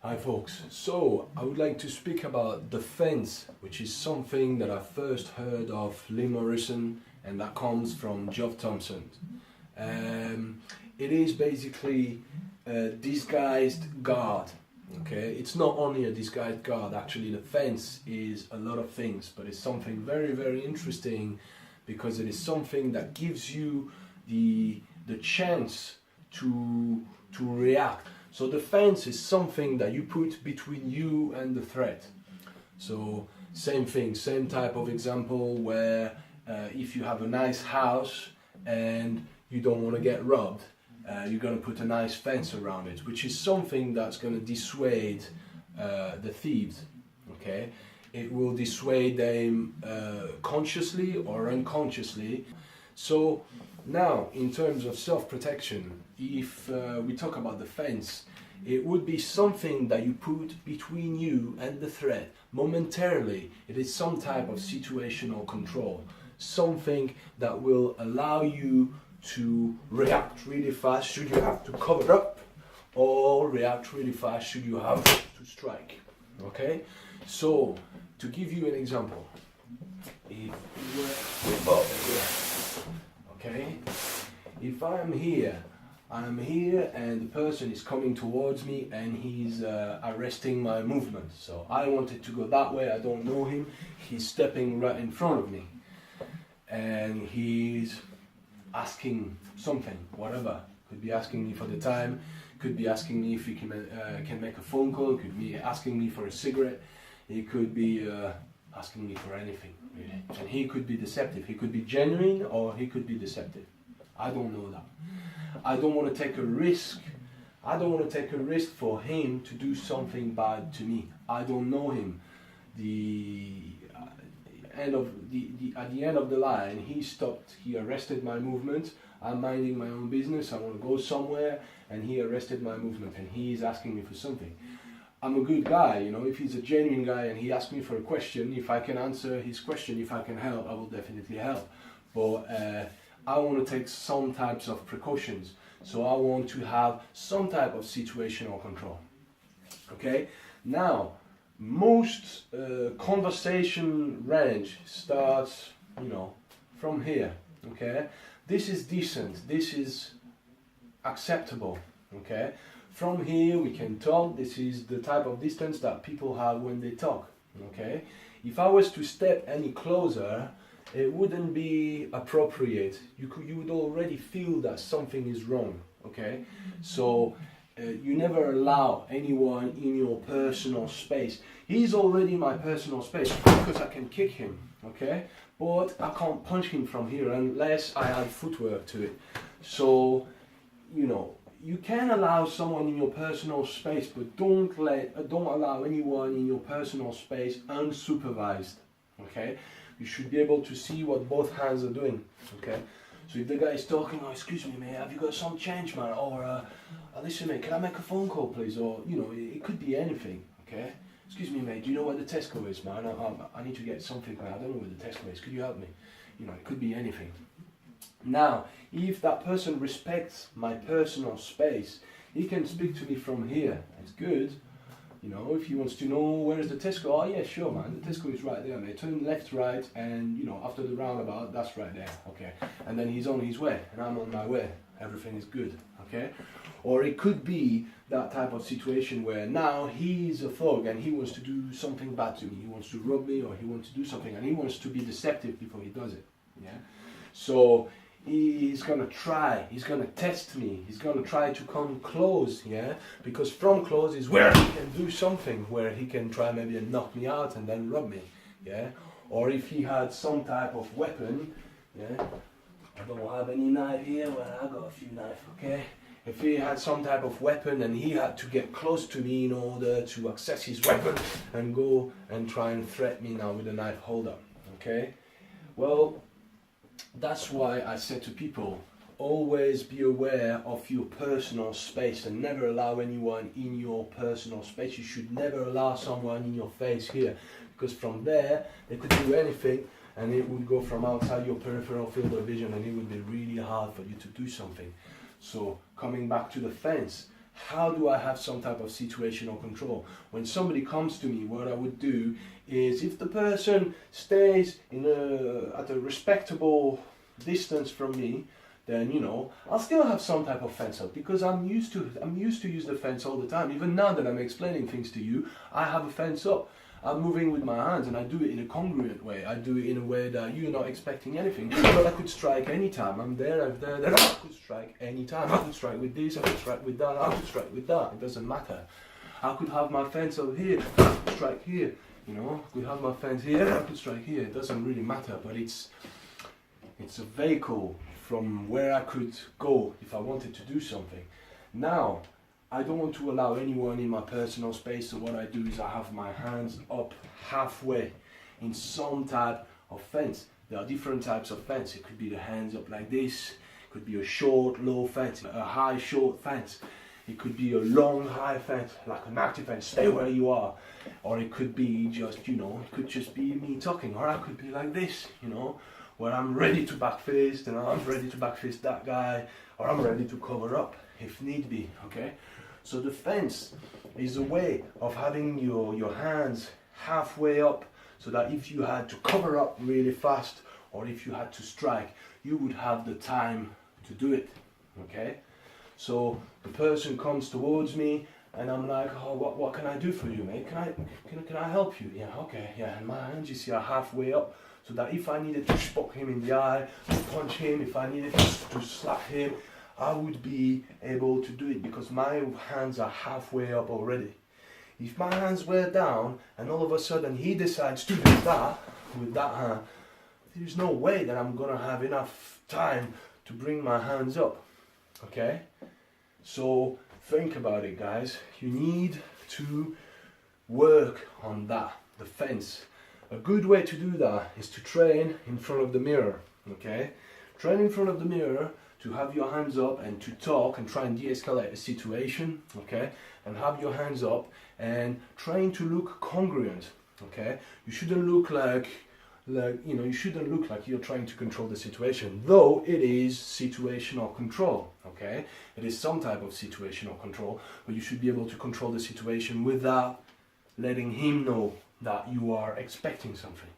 Hi folks, so I would like to speak about defense, which is something that I first heard of Lee Morrison, and that comes from Geoff Thompson. It is basically a disguised guard. Okay, it's not only a disguised guard, actually defense is a lot of things, but it's something very, very interesting because it is something that gives you the chance to react. So defense is something that you put between you and the threat. So same thing, same type of example where if you have a nice house and you don't want to get robbed, you're going to put a nice fence around it, which is something that's going to dissuade the thieves. Okay, it will dissuade them consciously or unconsciously. So now, in terms of self-protection, if we talk about defense, it would be something that you put between you and the threat momentarily. It is some type of situational control, something that will allow you to react really fast should you have to cover up, or react really fast should you have to strike. Okay, so to give you an example, if okay, if I'm here and the person is coming towards me and he's arresting my movement. So I wanted to go that way, I don't know him, he's stepping right in front of me and he's asking something, whatever. Could be asking me for the time, could be asking me if he can make a phone call, could be asking me for a cigarette, he could be asking me for anything, really. And he could be deceptive, he could be genuine or he could be deceptive. I don't know that. I don't want to take a risk. I don't want to take a risk for him to do something bad to me. I don't know him. At the end of the line, he stopped. He arrested my movement. I'm minding my own business. I want to go somewhere, and he arrested my movement, and he is asking me for something. I'm a good guy, you know. If he's a genuine guy and he asks me for a question, if I can answer his question, if I can help, I will definitely help. But I want to take some types of precautions. So I want to have some type of situational control. Okay. Now, most conversation range starts, from here. Okay. This is decent. This is acceptable. Okay. From here we can talk. This is the type of distance that people have when they talk. Okay. If I was to step any closer, it wouldn't be appropriate. You would already feel that something is wrong. Okay. So you never allow anyone in your personal space. He's already in my personal space because I can kick him. Okay. But I can't punch him from here unless I add footwork to it. So, you can allow someone in your personal space, but don't allow anyone in your personal space unsupervised. Okay, you should be able to see what both hands are doing. Okay, so if the guy is talking, oh, excuse me, mate, have you got some change, man? Or listen, mate, can I make a phone call, please? Or it could be anything. Okay, excuse me, mate, do you know where the Tesco is, man? I need to get something, man. I don't know where the Tesco is. Could you help me? It could be anything. Now, if that person respects my personal space, he can speak to me from here. It's good. If he wants to know where is the Tesco, oh yeah, sure, man, the Tesco is right there, mate. Turn left, right, and after the roundabout, that's right there. Okay, and then he's on his way, and I'm on my way. Everything is good. Okay, or it could be that type of situation where now he's a thug and he wants to do something bad to me. He wants to rob me, or he wants to do something, and he wants to be deceptive before he does it. Yeah, so he's gonna try, he's gonna test me, he's gonna try to come close, yeah, because from close is where he can do something, where he can try maybe and knock me out and then rob me, yeah, or if he had some type of weapon, yeah, I don't have any knife here, well, I got a few knives, okay, if he had some type of weapon and he had to get close to me in order to access his weapon and go and try and threaten me now with a knife holder, okay, well, that's why I said to people, always be aware of your personal space and never allow anyone in your personal space. You should never allow someone in your face here, because from there they could do anything and it would go from outside your peripheral field of vision and it would be really hard for you to do something. So coming back to the fence, how do I have some type of situational control? When somebody comes to me, what I would do is, if the person stays at a respectable distance from me, then, you know, I'll still have some type of fence up, because I'm used to use the fence all the time. Even now that I'm explaining things to you, I have a fence up. I'm moving with my hands, and I do it in a congruent way. I do it in a way that you're not expecting anything. But I could strike anytime. I'm there, then I could strike anytime. I could strike with this, I could strike with that, I could strike with that. It doesn't matter. I could have my fence up here, I could strike here. You know, I could have my fence here, I could strike here. It doesn't really matter, but it's a vehicle from where I could go if I wanted to do something. Now, I don't want to allow anyone in my personal space, so what I do is I have my hands up halfway in some type of fence. There are different types of fence. It could be the hands up like this, it could be a short, low fence, a high, short fence. It could be a long, high fence, like an active fence, stay where you are. Or it could be just, you know, it could just be me talking, or I could be like this, you know, where I'm ready to back fist, and I'm ready to back fist that guy, or I'm ready to cover up if need be, okay? So the fence is a way of having your hands halfway up, so that if you had to cover up really fast, or if you had to strike, you would have the time to do it, okay? So the person comes towards me, and I'm like, oh, what can I do for you, mate? Can I help you? Yeah, okay, yeah. And my hands, you see, are halfway up, so that if I needed to spook him in the eye, to punch him, if I needed to slap him, I would be able to do it, because my hands are halfway up already. If my hands were down, and all of a sudden he decides to do that with that hand, there's no way that I'm gonna have enough time to bring my hands up, okay? So think about it, guys. You need to work on that, the fence. A good way to do that is to train in front of the mirror, okay? Train in front of the mirror to have your hands up and to talk and try and de-escalate a situation, okay? And have your hands up and trying to look congruent, okay? You shouldn't look like you know, you shouldn't look like you're trying to control the situation, though it is situational control, okay? It is some type of situational control, but you should be able to control the situation without letting him know that you are expecting something.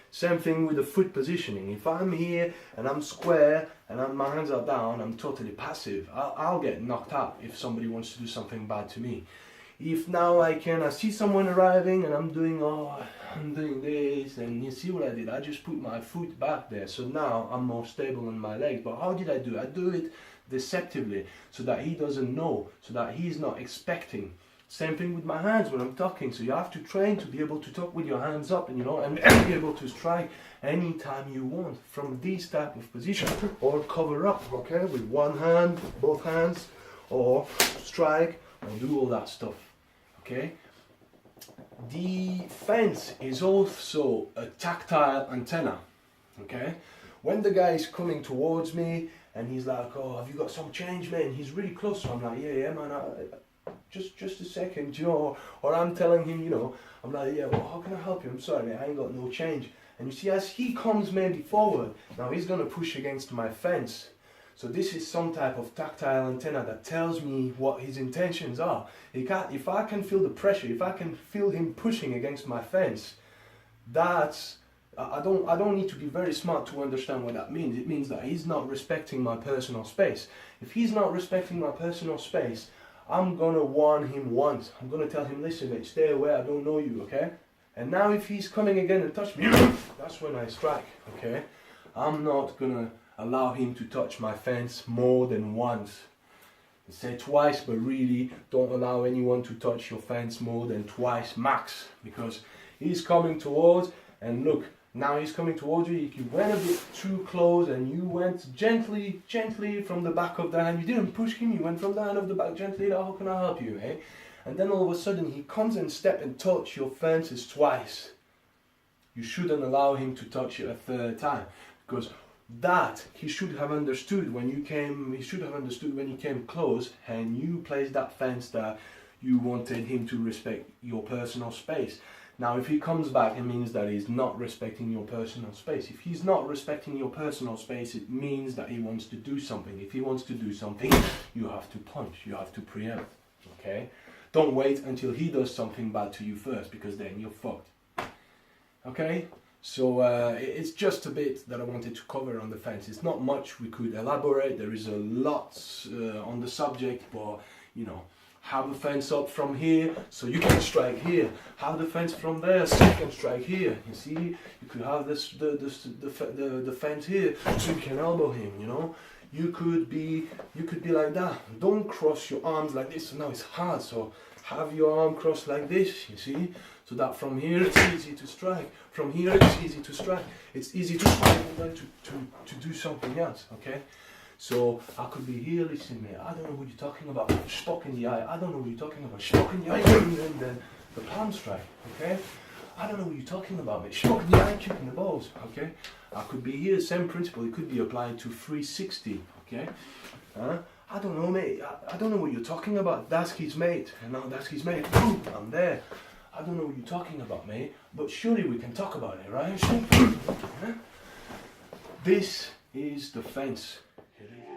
Same thing with the foot positioning. If I'm here and I'm square and my hands are down, I'm totally passive. I'll get knocked out if somebody wants to do something bad to me. If now I see someone arriving and I'm doing this, and you see what I did? I just put my foot back there, so now I'm more stable on my legs. But how did I do it? I do it deceptively, so that he doesn't know, so that he's not expecting. Same thing with my hands when I'm talking. So you have to train to be able to talk with your hands up, and you know, and be able to strike anytime you want from this type of position, or cover up, okay, with one hand, both hands, or strike, or do all that stuff, okay? The fence is also a tactile antenna, okay? When the guy is coming towards me and he's like, oh, have you got some change, man? He's really close, so I'm like, yeah, man, just a second, you know, or I'm telling him, you know, I'm like, yeah, well, how can I help you? I'm sorry, man, I ain't got no change. And you see, as he comes maybe forward, now he's gonna push against my fence. So this is some type of tactile antenna that tells me what his intentions are. If I can feel the pressure, if I can feel him pushing against my fence, I don't need to be very smart to understand what that means. It means that he's not respecting my personal space. If he's not respecting my personal space, I'm gonna warn him once. I'm gonna tell him, listen, mate, stay away, I don't know you, okay? And now if he's coming again and touch me, that's when I strike, okay? I'm not gonna allow him to touch my fence more than once. I say twice, but really don't allow anyone to touch your fence more than twice max, because he's coming towards, and look, now he's coming towards you. You went a bit too close and you went gently from the back of the hand. You didn't push him, you went from the hand of the back gently. How can I help you, eh? And then all of a sudden he comes and step and touch your fences twice. You shouldn't allow him to touch it a third time, because that he should have understood when you came. He should have understood when he came close and you placed that fence that you wanted him to respect your personal space. Now, if he comes back, it means that he's not respecting your personal space. If he's not respecting your personal space, it means that he wants to do something. If he wants to do something, you have to punch. You have to preempt. Okay? Don't wait until he does something bad to you first, because then you're fucked. Okay? So it's just a bit that I wanted to cover on the fence. It's not much we could elaborate. There is a lot on the subject, but you know, have a fence up from here so you can strike here. Have the fence from there so you can strike here. You see, you could have the fence here so you can elbow him. You know, you could be like that. Don't cross your arms like this. So now it's hard. So have your arm crossed like this. You see, so that from here it's easy to strike. From here it's easy to strike. It's easy to strike and then to do something else. Okay. So I could be here, listen mate, I don't know what you're talking about, stock in the eye, I don't know what you're talking about, stock in the eye, and then the palm strike, okay? I don't know what you're talking about mate, stock in the eye, kicking the balls, okay? I could be here, same principle, it could be applied to 360, okay? I don't know mate, I don't know what you're talking about, that's his mate, and now that's his mate, boom, I'm there. I don't know what you're talking about mate, but surely we can talk about it, right? This is the fence. It is.